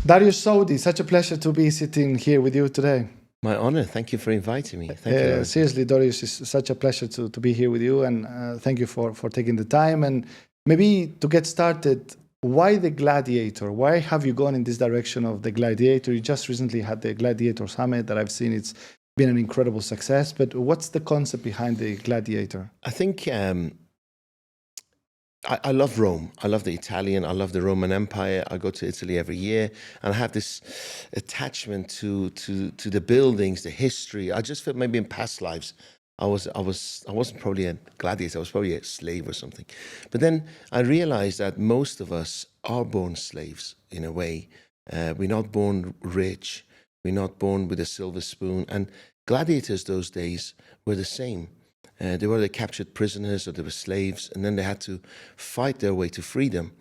Dariush Soudi, such a pleasure to be sitting here with you today. My honor. Thank you for inviting me. Thank you. Seriously, Dariush, it's such a pleasure to be here with you, and thank you for taking the time. And maybe to get started, why the Gladiator? Why have you gone in this direction of the Gladiator? You just recently had the Gladiator Summit that I've seen. It's been an incredible success, but what's the concept behind the Gladiator? I think I love Rome. I love the Italian. I love the Roman Empire. I go to Italy every year, and I have this attachment to the buildings, the history. I just felt maybe in past lives, I wasn't probably a gladiator. I was probably a slave or something. But then I realized that most of us are born slaves in a way. We're not born rich. We're not born with a silver spoon. And gladiators those days were the same. They were the captured prisoners or they were slaves, and then they had to fight their way to freedom.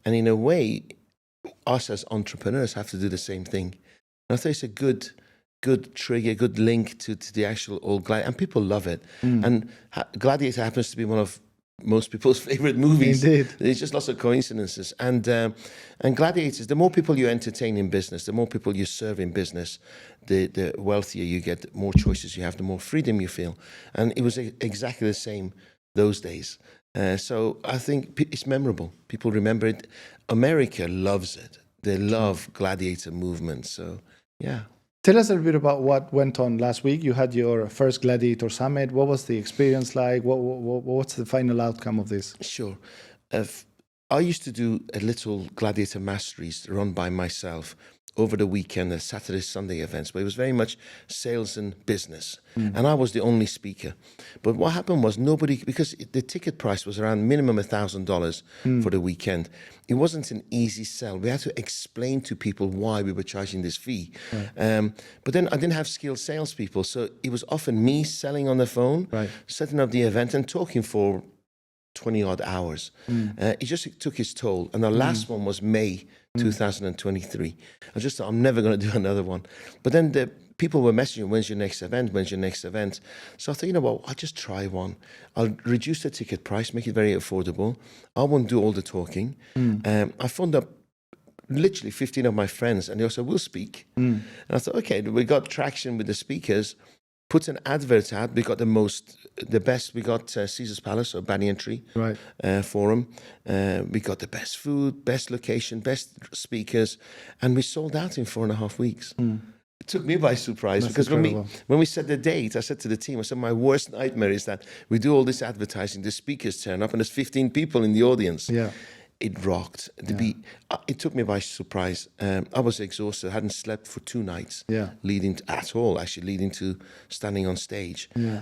And in a way, us as entrepreneurs have to do the same thing. And I think it's a good trigger, good link to the actual old Gladiator, and people love it. And Gladiator happens to be one of most people's favorite movies. Indeed. There's just lots of coincidences. And gladiators, the more people you entertain in business, the more people you serve in business, the wealthier you get, the more choices you have, the more freedom you feel. And it was exactly the same those days. So I think it's memorable. People remember it. America loves it. They love gladiator movement. So, yeah. Tell us a little bit about what went on last week. You had your first Gladiator Summit. What was the experience like? What's the final outcome of this? Sure. I used to do a little gladiator masteries run by myself over the weekend, the Saturday, Sunday events, but it was very much sales and business. And I was the only speaker. But what happened was because the ticket price was around minimum $1,000 for the weekend. It wasn't an easy sell. We had to explain to people why we were charging this fee. Right. But then I didn't have skilled salespeople. So it was often me selling on the phone, right, setting up the event and talking for 20 odd hours. It just took its toll. And the last one was May 2023. I just thought, I'm never going to do another one. But then the people were messaging, when's your next event? When's your next event? So I thought, you know what, I'll just try one. I'll reduce the ticket price, make it very affordable. I won't do all the talking. I phoned up literally 15 of my friends, and they all said, we'll speak. And I thought, okay, we got traction with the speakers. Put an advert out. We got the best. We got Caesar's Palace or Banyan Tree, right, Forum. We got the best food, best location, best speakers, and we sold out in 4.5 weeks. It took me by surprise. That's because incredible. when we set the date, I said to the team, I said, my worst nightmare is that we do all this advertising, the speakers turn up, and there's 15 people in the audience. Yeah. It rocked. It took me by surprise. I was exhausted. I hadn't slept for 2 nights, leading to standing on stage. Yeah.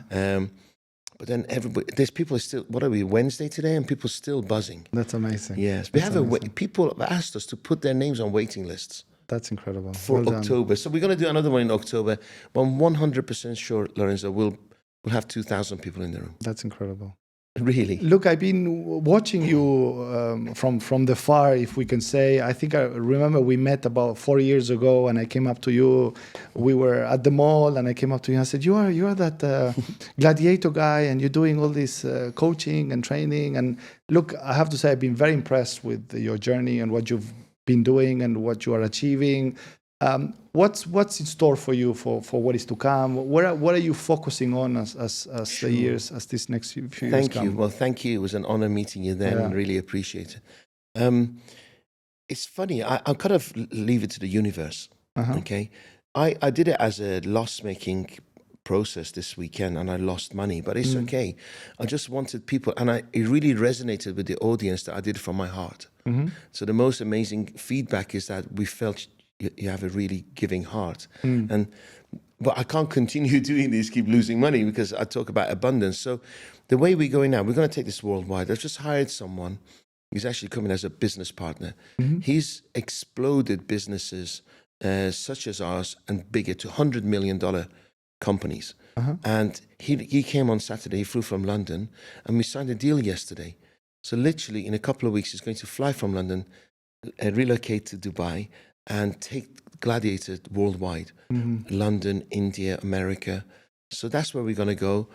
But then there's people still, what are we, Wednesday today? And people still buzzing. That's amazing. Yes. People have asked us to put their names on waiting lists. That's incredible. For October. So we're going to do another one in October. But I'm 100% sure, Lorenzo, we'll have 2,000 people in the room. That's incredible. Really? Look, I've been watching you from the far, if we can say. I think I remember we met about 4 years ago, and I came up to you. We were at the mall, and I came up to you and I said, "You are that gladiator guy, and you're doing all this coaching and training." And look, I have to say, I've been very impressed with your journey and what you've been doing and what you are achieving. What's in store for you for what is to come? What are you focusing on as this next few years come? Thank you. Well, thank you. It was an honor meeting you then, and really appreciate it. It's funny. I'll kind of leave it to the universe. Okay, I did it as a loss-making process this weekend, and I lost money, but it's okay. I just wanted people, and it really resonated with the audience that I did it from my heart. So the most amazing feedback is that we felt you have a really giving heart. But I can't continue doing this, keep losing money, because I talk about abundance. So the way we're going now, we're going to take this worldwide. I've just hired someone who's actually coming as a business partner. He's exploded businesses such as ours and bigger to $100 million companies. And he came on Saturday, he flew from London, and we signed a deal yesterday. So literally in a couple of weeks, he's going to fly from London, relocate to Dubai, and take Gladiator worldwide. London, India, America. So that's where we're going to go.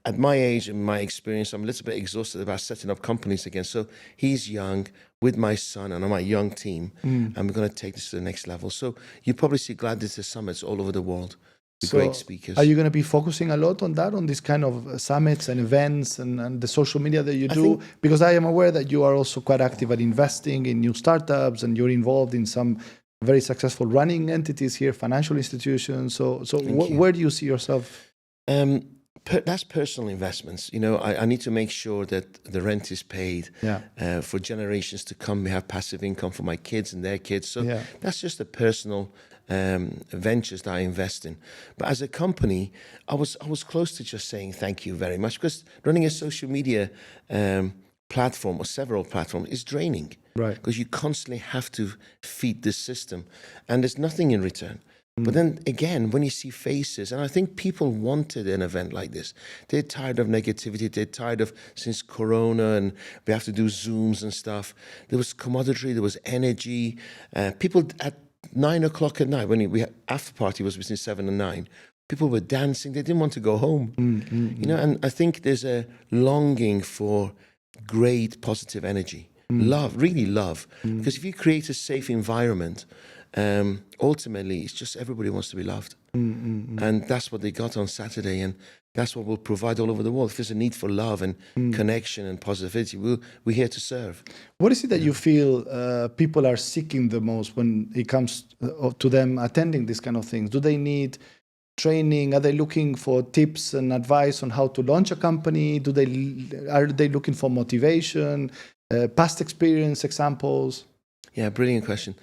At my age and my experience, I'm a little bit exhausted about setting up companies again. So he's young with my son and my young team, and we're going to take this to the next level. So you probably see Gladiator Summits all over the world with great speakers. Are you going to be focusing a lot on that, on this kind of summits and events and the social media that you do? Because I am aware that you are also quite active at investing in new startups, and you're involved in some very successful running entities here, financial institutions. So where do you see yourself? That's personal investments. You know, I need to make sure that the rent is paid for generations to come. We have passive income for my kids and their kids. So that's just the personal ventures that I invest in. But as a company, I was close to just saying thank you very much, because running a social media platform or several platforms is draining. Right. Because you constantly have to feed this system, and there's nothing in return. But then again, when you see faces, and I think people wanted an event like this. They're tired of negativity. They're tired of, since Corona and we have to do Zooms and stuff. There was camaraderie, there was energy. People at 9 o'clock at night, when we had after party was between 7 and 9, people were dancing. They didn't want to go home. You know, and I think there's a longing for great positive energy. Love, really love. Because if you create a safe environment, ultimately it's just everybody wants to be loved. And that's what they got on Saturday, and that's what we'll provide all over the world. If there's a need for love and connection and positivity, we're here to serve. What is it that you feel people are seeking the most when it comes to them attending these kind of things? Do they need training? Are they looking for tips and advice on how to launch a company? Are they looking for motivation, past experience, examples? Yeah, brilliant question.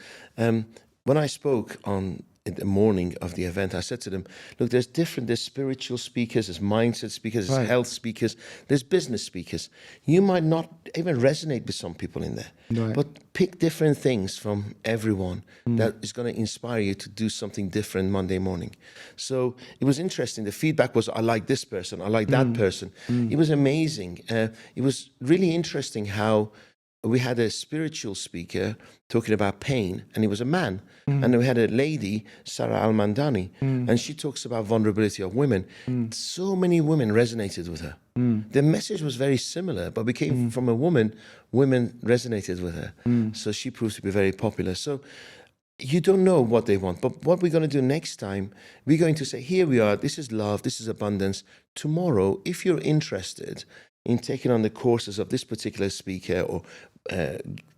When I spoke in the morning of the event, I said to them, look, there's spiritual speakers, there's mindset speakers, there's health speakers, there's business speakers. You might not even resonate with some people in there, but pick different things from everyone that is going to inspire you to do something different Monday morning. So it was interesting. The feedback was, I like this person, I like that person. It was amazing. It was really interesting how we had a spiritual speaker talking about pain, and he was a man. And then we had a lady, Sarah Al-Mandani, and she talks about vulnerability of women. So many women resonated with her. The message was very similar, but we came from a woman. Women resonated with her. So she proved to be very popular. So you don't know what they want, but what we're going to do next time, we're going to say, here we are, this is love, this is abundance. Tomorrow, if you're interested in taking on the courses of this particular speaker, or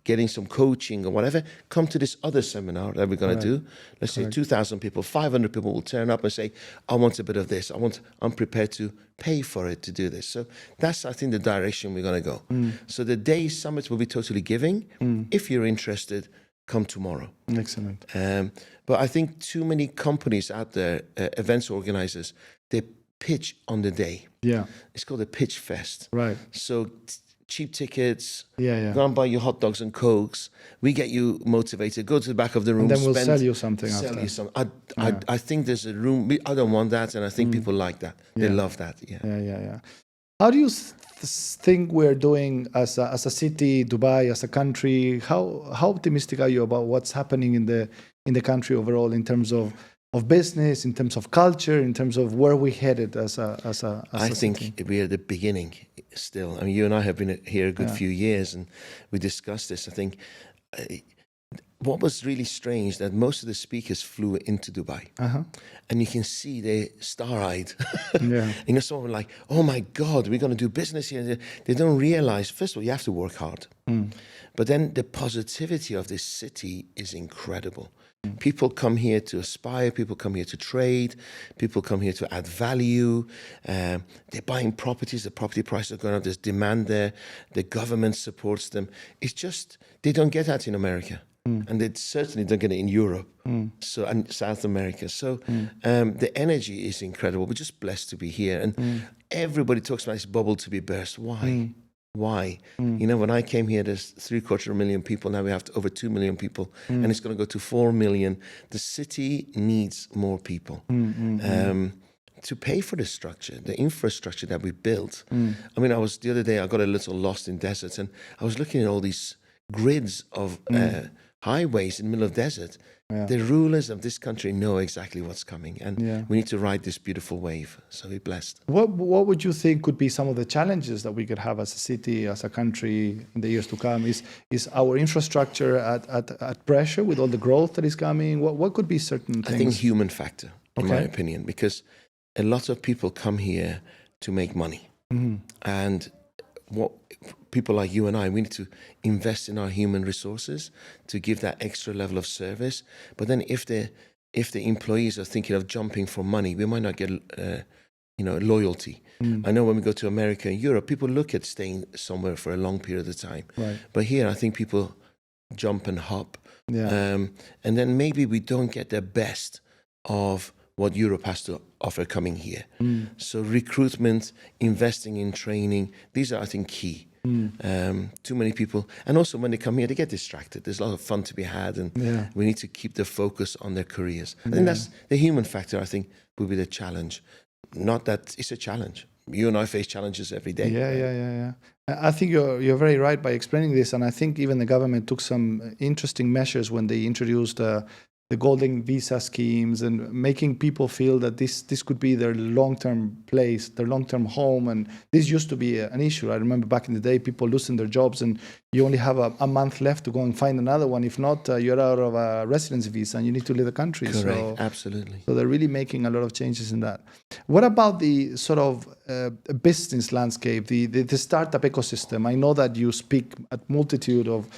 getting some coaching or whatever, come to this other seminar that we're going to do. Let's say 2,000 people, 500 people will turn up and say, I want a bit of this. I'm prepared to pay for it to do this. So that's, I think, the direction we're going to go. So the day summit will be totally giving. If you're interested, come tomorrow. Excellent. But I think too many companies out there, events organizers, they pitch on the day. Yeah. It's called a pitch fest. Right. So cheap tickets, go and buy your hot dogs and cokes. We get you motivated. Go to the back of the room. And then we'll sell you something sell after. You some. I think there's a room. I don't want that, and I think people like that. They love that. Yeah. How do you think we're doing as a city, Dubai, as a country? How optimistic are you about what's happening in the country overall, in terms of business, in terms of culture, in terms of where we're headed as a I think city? we're at the beginning still. I mean, you and I have been here a good few years, and we discussed this. I think what was really strange, that most of the speakers flew into Dubai, and you can see they're star-eyed. You know, someone like, oh my God, we're going to do business here. They don't realize, first of all, you have to work hard. But then the positivity of this city is incredible. People come here to aspire, people come here to trade, people come here to add value. They're buying properties, the property prices are going up, there's demand there, the government supports them. It's just, they don't get that in America. And they certainly don't get it in Europe, and South America. So the energy is incredible. We're just blessed to be here. And everybody talks about this bubble to be burst. Why? Why? You know, when I came here, there's 750,000 people. Now we have over 2 million people, and it's going to go to 4 million. The city needs more people to pay for the structure, the infrastructure that we built. I mean, the other day, I got a little lost in deserts, and I was looking at all these grids of highways in the middle of desert. Yeah. The rulers of this country know exactly what's coming, and Yeah. we need to ride this beautiful wave. So we're blessed. What would you think could be some of the challenges that we could have as a city, as a country in the years to come? Is our infrastructure at pressure with all the growth that is coming? What could be certain things? I think human factor, in my Okay. opinion, because a lot of people come here to make money. Mm-hmm. And what people like you and I, we need to invest in our human resources to give that extra level of service. But then if the employees are thinking of jumping for money, we might not get loyalty. Mm. I know when we go to America and Europe, people look at staying somewhere for a long period of time. Right. But here, I think people jump and hop. Yeah. And then maybe we don't get the best of what Europe has to offer coming here. Mm. So recruitment, investing in training, these are, I think, key. Too many people, and also when they come here, they get distracted. There's a lot of fun to be had, and Yeah. we need to keep the focus on their careers. I think that's the human factor, I think, will be the challenge. Not that it's a challenge. You and I face challenges every day. Yeah. I think you're very right by explaining this, and I think even the government took some interesting measures when they introduced the golden visa schemes and making people feel that this could be their long-term place, their long-term home. And this used to be an issue. I remember back in the day, people losing their jobs and you only have a month left to go and find another one. If not, you're out of a residency visa and you need to leave the country. Correct, So, absolutely. so they're really making a lot of changes in that. What about the sort of business landscape, the startup ecosystem? I know that you speak at multitude of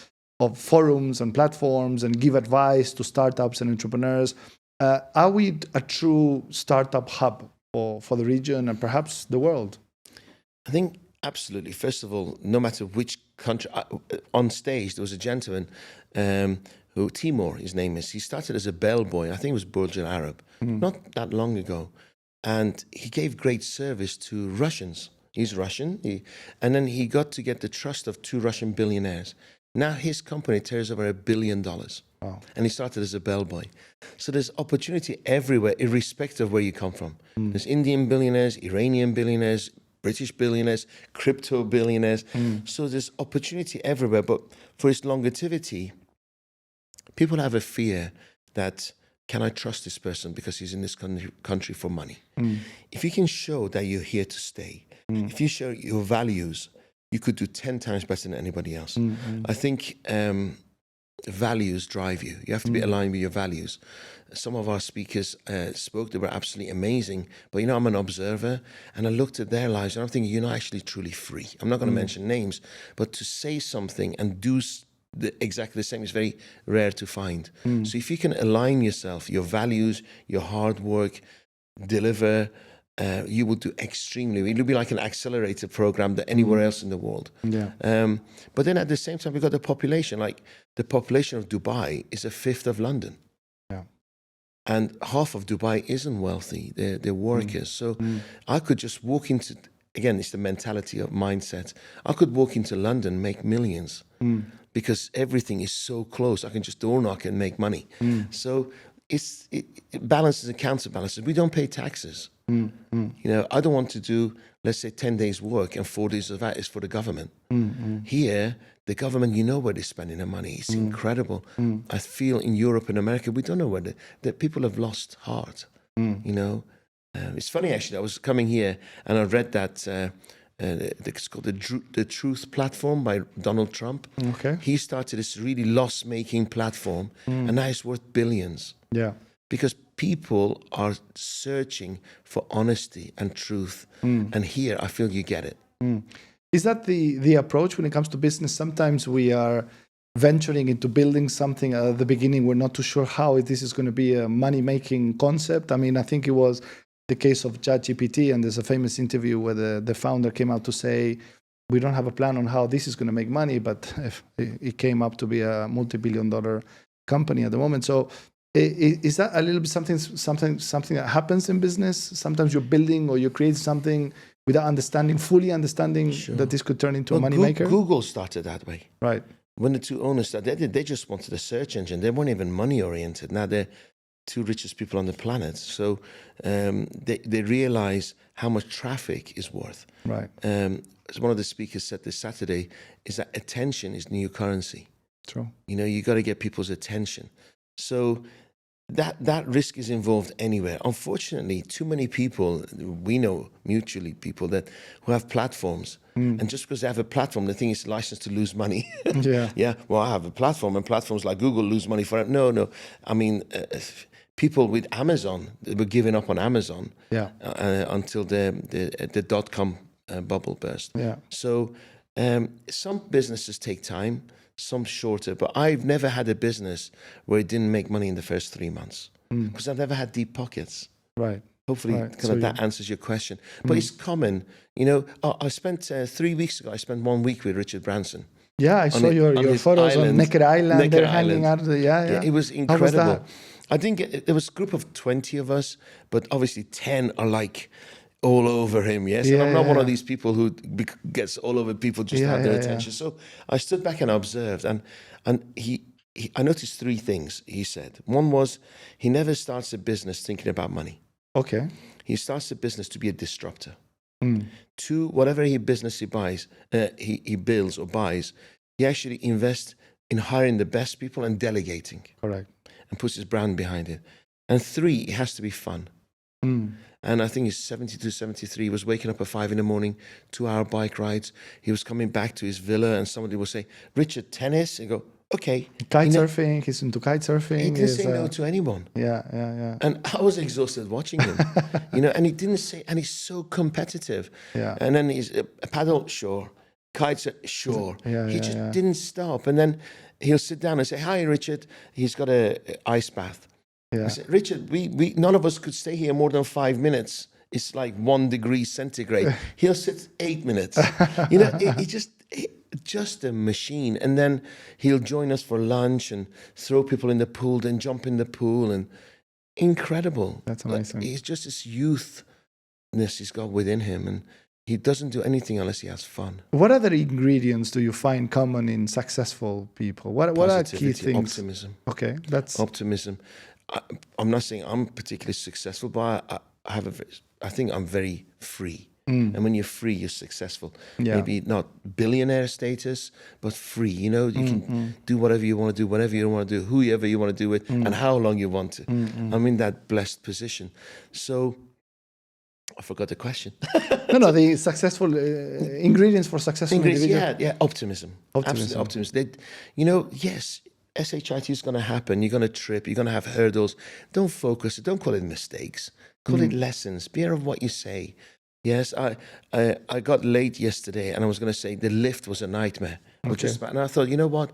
forums and platforms and give advice to startups and entrepreneurs. Are we a true startup hub for the region and perhaps the world? I think absolutely. First of all, no matter which country, on stage, there was a gentleman who, Timur, his name is, he started as a bellboy. I think it was Burj Al Arab, not that long ago. And he gave great service to Russians. He's Russian. And then he got to get the trust of 2 Russian billionaires. Now his company turns over $1 billion. Wow. And he started as a bellboy. So there's opportunity everywhere, irrespective of where you come from. There's Indian billionaires, Iranian billionaires, British billionaires, crypto billionaires. So there's opportunity everywhere. But for its longevity, people have a fear that, can I trust this person because he's in this country for money? If you can show that you're here to stay, if you show your values, you could do 10 times better than anybody else. I think values drive you. You have to be aligned with your values. Some of our speakers spoke, they were absolutely amazing. But, I'm an observer, and I looked at their lives, and I'm thinking, you're not actually truly free. I'm not going to mention names, but to say something and do exactly the same is very rare to find. So if you can align yourself, your values, your hard work, deliver, you will do extremely well. It'll be like an accelerator program than anywhere else in the world. Yeah. But then at the same time, we've got the population. Like the population of Dubai is 1/5 of London. Yeah. And half of Dubai isn't wealthy. They're workers. So I could just walk into, again, it's the mentality of mindset. I could walk into London, make millions because everything is so close. I can just door knock and make money. So it balances and counterbalances. We don't pay taxes. I don't want to do, let's say, 10 days work and 4 days of that is for the government. Here, the government, where they're spending their money. It's incredible. I feel in Europe and America, we don't know where the people have lost heart. It's funny, actually. I was coming here and I read that it's called the Truth Platform by Donald Trump. Okay. He started this really loss-making platform, and now it's worth billions. Yeah. Because people are searching for honesty and truth. And here, I feel you get it. Is that the approach when it comes to business? Sometimes we are venturing into building something at the beginning. We're not too sure how this is going to be a money-making concept. I mean, I think it was the case of ChatGPT, and there's a famous interview where the founder came out to say, we don't have a plan on how this is going to make money, but it came up to be a multi-billion-dollar company at the moment. So is that a little bit something that happens in business? Sometimes you're building or you create something without fully understanding that this could turn into a moneymaker? Google started that way. Right. When the 2 owners started, they just wanted a search engine. They weren't even money-oriented. Now they're 2 richest people on the planet. So they realize how much traffic is worth. Right. As one of the speakers said this Saturday, is that attention is new currency. True. You know, you got to get people's attention. So that risk is involved anywhere. Unfortunately, too many people, we know mutually people who have platforms, and just because they have a platform, they think it's licensed to lose money. Yeah. Yeah. Well, I have a platform, and platforms like Google lose money for it. No. I mean, people with Amazon, they were giving up on Amazon. Yeah. Until the dot-com bubble burst. Yeah. So some businesses take time, some shorter, but I've never had a business where it didn't make money in the first 3 months because I've never had deep pockets. Right. Hopefully, Right. kind of that answers your question. But it's common, you know. I spent 3 weeks ago. I spent 1 week with Richard Branson. Yeah, I saw your his photos on Naked Island. Naked They're Island. hanging out. Yeah. It was How incredible. was that? I think there was a group of 20 of us, but obviously 10 are like all over him. Yes, and I'm not one of these people who gets all over people just to have their attention. So I stood back and observed, and I noticed 3 things he said. One was he never starts a business thinking about money. Okay. He starts a business to be a disruptor. 2, whatever business he buys, he builds or buys, he actually invests in hiring the best people and delegating. Correct. And puts his brand behind it. And 3, it has to be fun. And I think he's 72, 73, he was waking up at 5 in the morning, 2-hour bike rides. He was coming back to his villa and somebody would say, Richard, tennis? And go, okay. Kite surfing, he's into kite surfing. He didn't say no to anyone. Yeah. And I was exhausted watching him, you know, and he didn't say, and he's so competitive. Yeah. And then he's a paddle, sure. Kites, sure. He just didn't stop. And then he'll sit down and say, hi, Richard. He's got a ice bath. Yeah. I said, Richard, we none of us could stay here more than 5 minutes. It's like 1 degree centigrade. He'll sit 8 minutes. You know, he just a machine. And then he'll join us for lunch and throw people in the pool, then jump in the pool. And incredible. That's amazing. He's just this youthness he's got within him. And he doesn't do anything unless he has fun. What other ingredients do you find common in successul people? What are key things? Optimism. Okay, that's optimism. I'm not saying I'm particularly successful, but I think I'm very free. And when you're free, you're successful. Yeah. Maybe not billionaire status, but free. You know, you can do whatever you want to do, whatever you want to do, whoever you want to do it, and how long you want to. I'm in that blessed position. So I forgot the question. No, the successful ingredients for successful individuals. Yeah, optimism. Absolutely, optimism. You know, yes, SHIT is going to happen. You're going to trip. You're going to have hurdles. Don't focus. Don't call it mistakes. Call it lessons. Be aware of what you say. Yes, I got late yesterday, and I was going to say the lift was a nightmare. And I thought, you know what?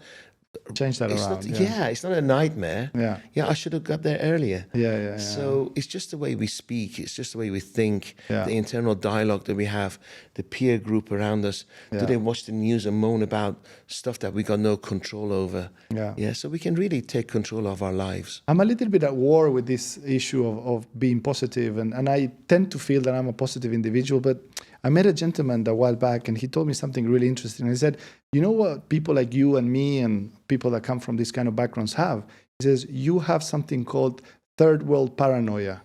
Change that around. It's not a nightmare. Yeah, I should have got there earlier. Yeah. So it's just the way we speak. It's just the way we think. Yeah. The internal dialogue that we have, the peer group around us. Yeah. Do they watch the news and moan about stuff that we got no control over? Yeah. So we can really take control of our lives. I'm a little bit at war with this issue of being positive, and I tend to feel that I'm a positive individual, but I met a gentleman a while back, and he told me something really interesting. He said, you know what people like you and me and people that come from this kind of backgrounds have? He says, you have something called third world paranoia.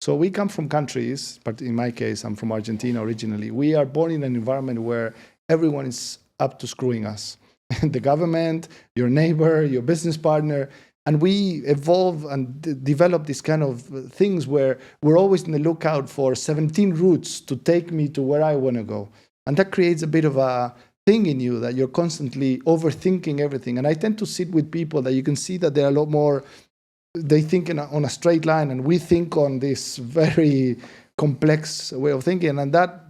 So we come from countries, but in my case, I'm from Argentina originally. We are born in an environment where everyone is up to screwing us. The government, your neighbor, your business partner. And we evolve and develop these kind of things where we're always on the lookout for 17 routes to take me to where I want to go. And that creates a bit of a thing in you that you're constantly overthinking everything. And I tend to sit with people that you can see that they're a lot more, they think on a straight line, and we think on this very complex way of thinking. And that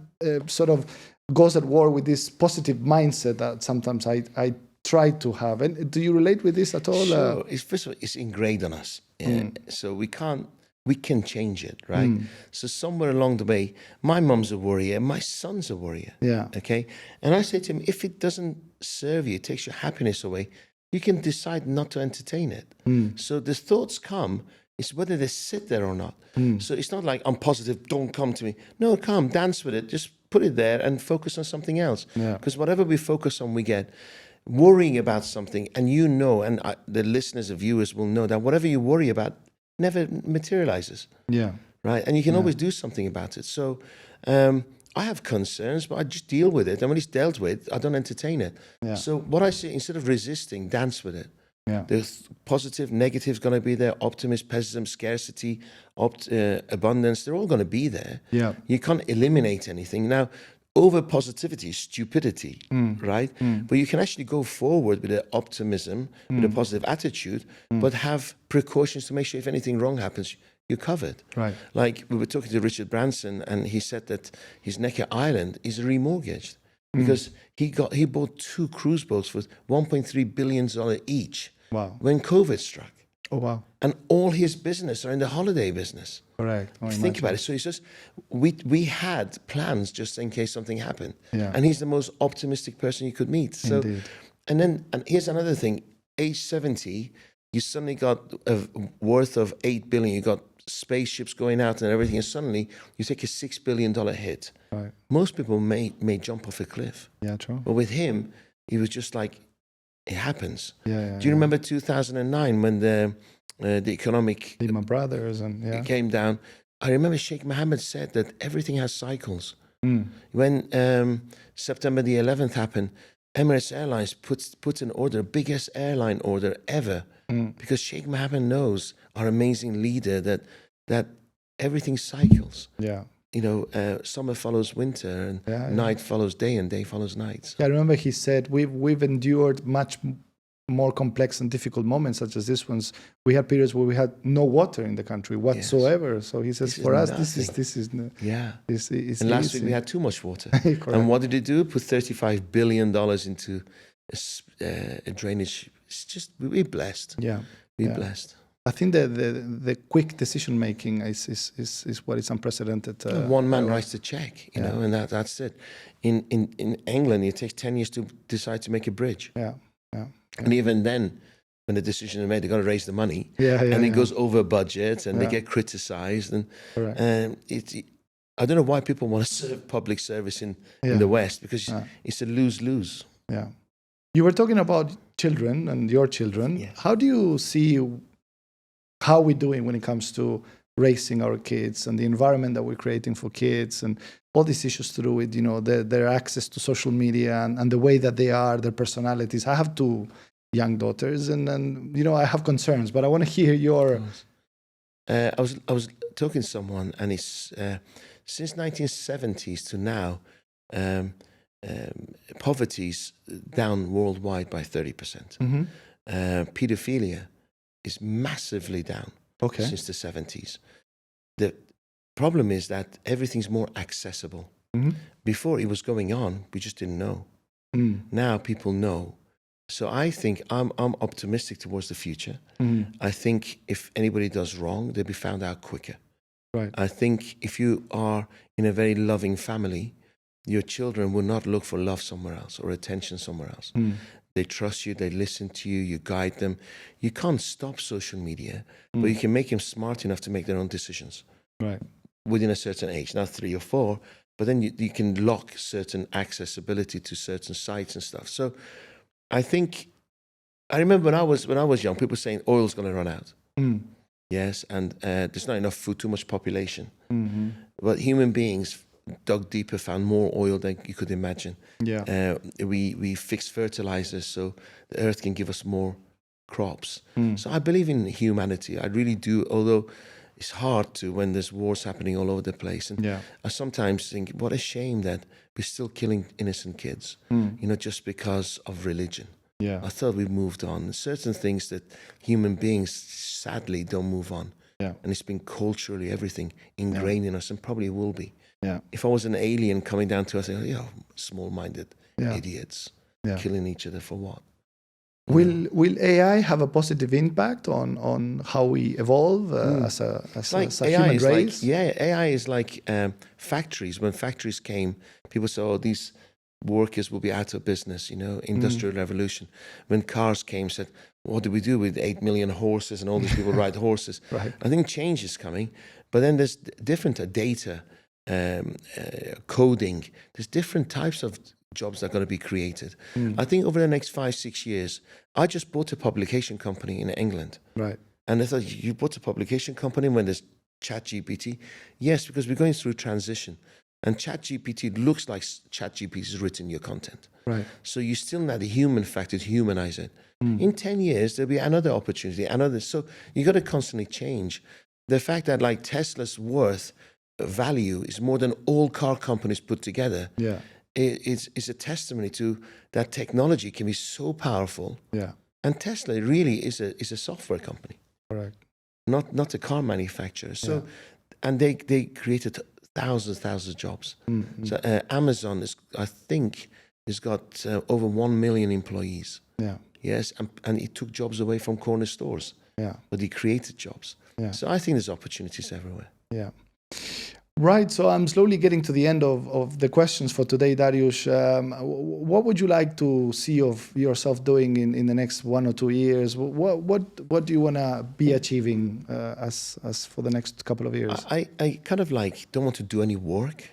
sort of goes at war with this positive mindset that sometimes I try to have. And do you relate with this at all? Sure. First of all, it's ingrained on us. So we can change it, right? So somewhere along the way, my mum's a worrier, my son's a worrier. Yeah. Okay. And I say to him, if it doesn't serve you, it takes your happiness away, you can decide not to entertain it. So the thoughts come, it's whether they sit there or not. So it's not like I'm positive, don't come to me. No, come, dance with it. Just put it there and focus on something else. Because whatever we focus on, we get. Worrying about something, and and the listeners and viewers will know that whatever you worry about never materializes. Yeah. Right? And you can always do something about it. So I have concerns, but I just deal with it. And when it's dealt with, I don't entertain it. Yeah. So what I say, instead of resisting, dance with it. Yeah. There's positive, negative going to be there. Optimism, pessimism, scarcity, abundance. They're all going to be there. Yeah. You can't eliminate anything. Now, over positivity is stupidity, right? But you can actually go forward with the optimism, with a positive attitude, but have precautions to make sure if anything wrong happens, you're covered. Right. Like we were talking to Richard Branson, and he said that his Necker Island is remortgaged because he bought 2 cruise boats for $1.3 billion each. Wow. When COVID struck. Oh, wow. And all his business are in the holiday business. Correct. Oh, Think about it. So he says, we had plans just in case something happened. Yeah. And he's the most optimistic person you could meet. So, Indeed. and here's another thing. Age 70, you suddenly got a worth of $8 billion. You got spaceships going out and everything. And suddenly you take a $6 billion hit. Right. Most people may jump off a cliff. Yeah, true. But with him, he was just like, it happens. Yeah. Do you remember 2009 when the economic Lehman Brothers and came down? I remember Sheikh Mohammed said that everything has cycles. When September the 11th happened, Emirates Airlines puts an order, biggest airline order ever, because Sheikh Mohammed knows, our amazing leader, that everything cycles. Yeah. You know, summer follows winter, and night follows day, and day follows night. I remember he said we've endured much more complex and difficult moments such as this ones. We had periods where we had no water in the country whatsoever. Yes. So he says, for us, this is this is and last easy. week we had too much water. And what did he do? Put $35 billion into a drainage. It's just, we're blessed. Yeah, we're blessed. I think the quick decision making is what is unprecedented. One man writes the check, you know, and that's it. In England, it takes 10 years to decide to make a bridge. Yeah. And even then, when the decision is made, they've got to raise the money. And it goes over budget, and they get criticized. And I don't know why people want to serve public service in the West, because it's a lose-lose. Yeah. You were talking about children and your children. Yes. How do you see how we're doing when it comes to raising our kids and the environment that we're creating for kids and all these issues to do with, you know, their access to social media and the way that they are, their personalities? I have 2 young daughters, and you know, I have concerns, but I want to hear your. I was talking to someone, and it's since 1970s to now, poverty's down worldwide by 30%. Pedophilia is massively down since the 70s. The problem is that everything's more accessible. Before it was going on, we just didn't know. Now people know. So I think I'm optimistic towards the future. I think if anybody does wrong, they'll be found out quicker. Right. I think if you are in a very loving family, your children will not look for love somewhere else or attention somewhere else. They trust you, they listen to you, you guide them. You can't stop social media, but you can make them smart enough to make their own decisions. Right. Within a certain age, not 3 or 4, but then you can lock certain accessibility to certain sites and stuff. So I think, I remember when I was young, people saying oil's going to run out. Yes, and there's not enough food, too much population. But human beings dug deeper, found more oil than you could imagine. Yeah. We fixed fertilizers so the earth can give us more crops. So I believe in humanity. I really do, although it's hard to when there's wars happening all over the place. And I sometimes think, what a shame that we're still killing innocent kids, you know, just because of religion. Yeah. I thought we moved on. Certain things that human beings sadly don't move on. Yeah. And it's been culturally everything ingrained in us, and probably will be. Yeah. If I was an alien coming down to us, I'd say, small-minded idiots killing each other for what? Will AI have a positive impact on how we evolve as a human race? AI is like factories. When factories came, people said, "Oh, these workers will be out of business." You know, industrial revolution. When cars came, said, "What do we do with 8 million horses and all these people ride horses?" Right. I think change is coming, but then there's different data, coding. There's different types of jobs that are going to be created. I think over the next 5-6 years, I just bought a publication company in England. Right. And I thought, you bought a publication company when there's ChatGPT? Yes, because we're going through transition. And ChatGPT looks like ChatGPT has written your content. Right. So you still need the human factor to humanize it. In 10 years, there'll be another opportunity, another. So you got to constantly change. The fact that like Tesla's worth value is more than all car companies put together. Yeah. Is a testimony to that technology can be so powerful. Yeah. And Tesla really is a software company, Correct. not a car manufacturer. So, and they created thousands of jobs. So Amazon is, I think, has got over 1 million employees. Yeah. Yes, and it took jobs away from corner stores. Yeah. But he created jobs. Yeah. So I think there's opportunities everywhere. Yeah. Right. So I'm slowly getting to the end of the questions for today, Dariush. What would you like to see of yourself doing in the next 1 or 2 years? What do you want to be achieving as for the next couple of years? I kind of like don't want to do any work.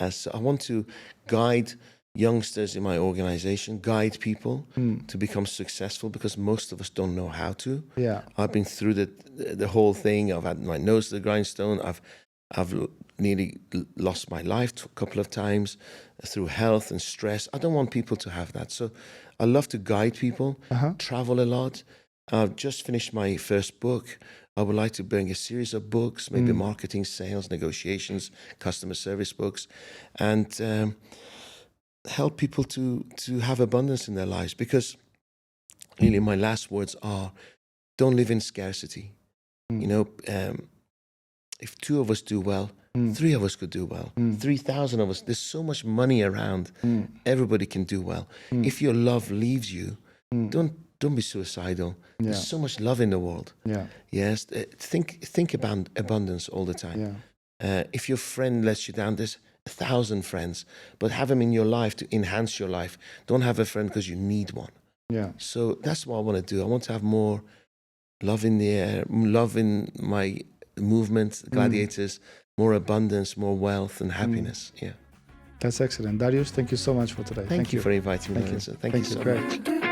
As I want to guide youngsters in my organization, guide people to become successful, because most of us don't know how to. Yeah. I've been through the whole thing. I've had my nose to the grindstone. I've nearly lost my life a couple of times through health and stress. I don't want people to have that. So I love to guide people, travel a lot. I've just finished my first book. I would like to bring a series of books, maybe marketing, sales, negotiations, customer service books, and help people to have abundance in their lives. Because really my last words are, don't live in scarcity. You know, if 2 of us do well, 3 of us could do well. 3,000 of us. There's so much money around. Everybody can do well. If your love leaves you, don't be suicidal. There's so much love in the world. Yeah. Yes. Think about abundance all the time. Yeah. If your friend lets you down, there's 1,000 friends, but have them in your life to enhance your life. Don't have a friend because you need one. Yeah. So that's what I want to do. I want to have more love in the air, love in my movement, gladiators, more abundance, more wealth and happiness. Yeah. That's excellent. Dariush, thank you so much for today. Thank you for inviting me. Thank you. Thank you so much. Great.